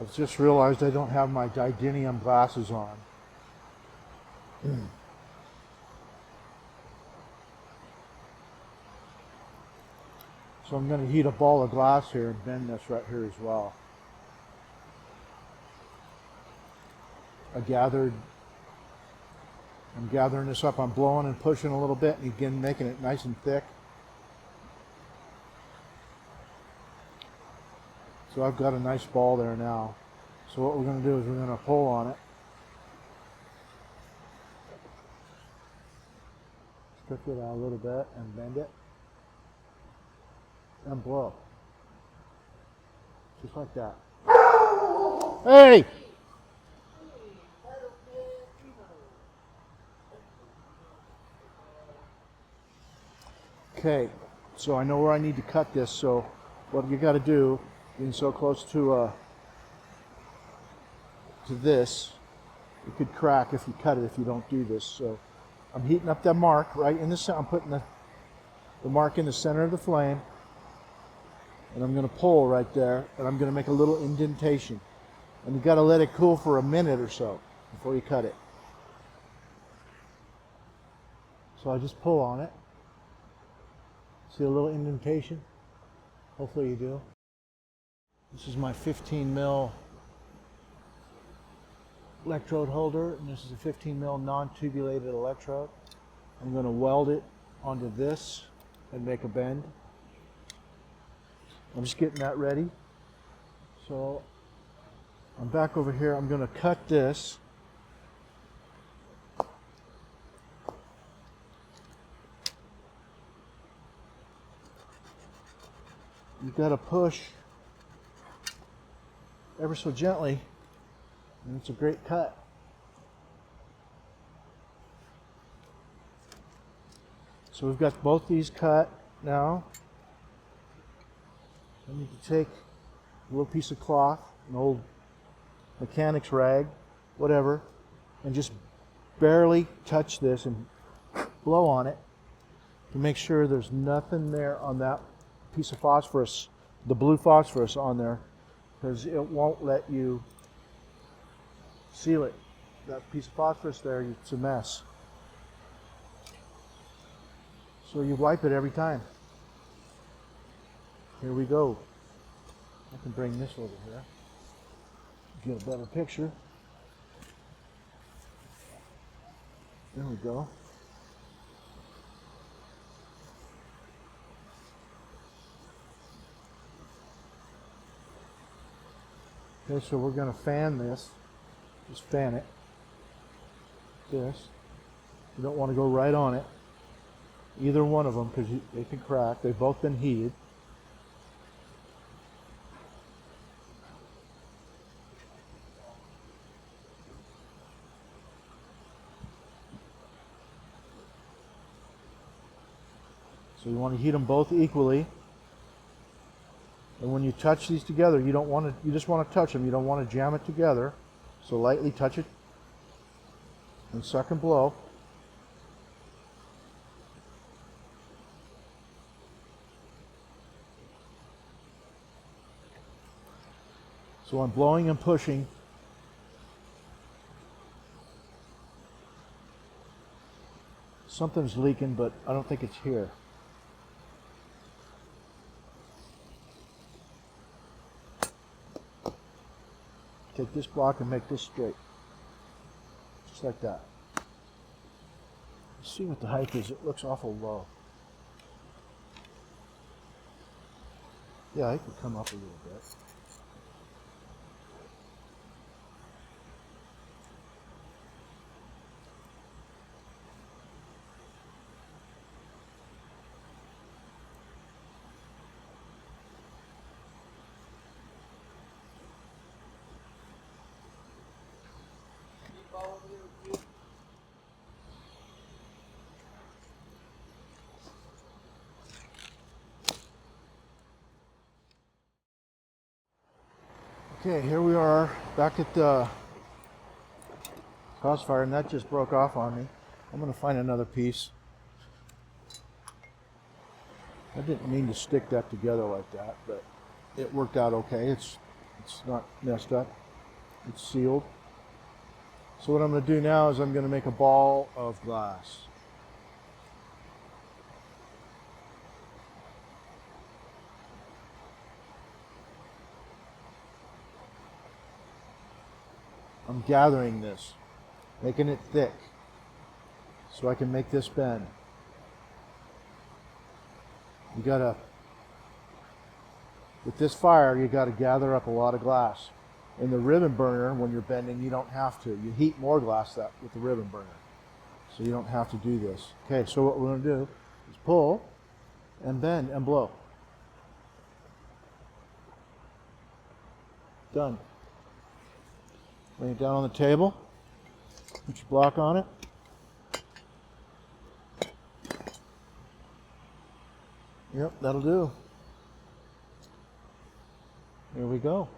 I've just realized I don't have my titanium glasses on. So I'm going to heat a ball of glass here and bend this right here as well. I'm gathering this up. I'm blowing and pushing a little bit and again making it nice and thick. So I've got a nice ball there now. So what we're going to do is we're going to pull on it. Stretch it out a little bit and bend it. And blow. Just like that. Hey! Okay, so I know where I need to cut this, so what you got to do, being so close to this, it could crack if you cut it if you don't do this. So I'm heating up that mark right in the center. I'm putting the mark in the center of the flame, and I'm going to pull right there, and I'm going to make a little indentation. And you got to let it cool for a minute or so before you cut it. So I just pull on it. See a little indentation? Hopefully you do. This is my 15 mil electrode holder, and this is a 15 mil non-tubulated electrode. I'm going to weld it onto this and make a bend. I'm just getting that ready. So I'm back over here. I'm going to cut this. You've got to push ever so gently, and it's a great cut. So we've got both these cut now. I need to take a little piece of cloth, an old mechanic's rag, whatever, and just barely touch this and blow on it to make sure there's nothing there on that piece of phosphorus, the blue phosphorus on there, because it won't let you seal it. That piece of phosphorus there, it's a mess. So you wipe it every time. Here we go. I can bring this over here. Get a better picture. There we go. Okay, so we're going to fan this. Just fan it. This. You don't want to go right on it. Either one of them, because they can crack. They've both been heated. So you want to heat them both equally. And when you touch these together, you don't want to. You just want to touch them. You don't want to jam it together. So lightly touch it and suck and blow. So I'm blowing and pushing. Something's leaking, but I don't think it's here. Take this block and make this straight. Just like that. Let's see what the height is. It looks awful low. Yeah, it could come up a little bit. Okay, here we are back at the crossfire, and that just broke off on me. I'm going to find another piece. I didn't mean to stick that together like that, but it worked out okay. It's It's not messed up. It's sealed. So what I'm going to do now is I'm going to make a ball of glass. I'm gathering this, making it thick, so I can make this bend. You gotta, with this fire, you gotta gather up a lot of glass. In the ribbon burner, when you're bending, you don't have to. You heat more glass up with the ribbon burner, so you don't have to do this. Okay, so what we're gonna do is pull and bend and blow. Done. Lay it down on the table, put your block on it. Yep, that'll do. Here we go.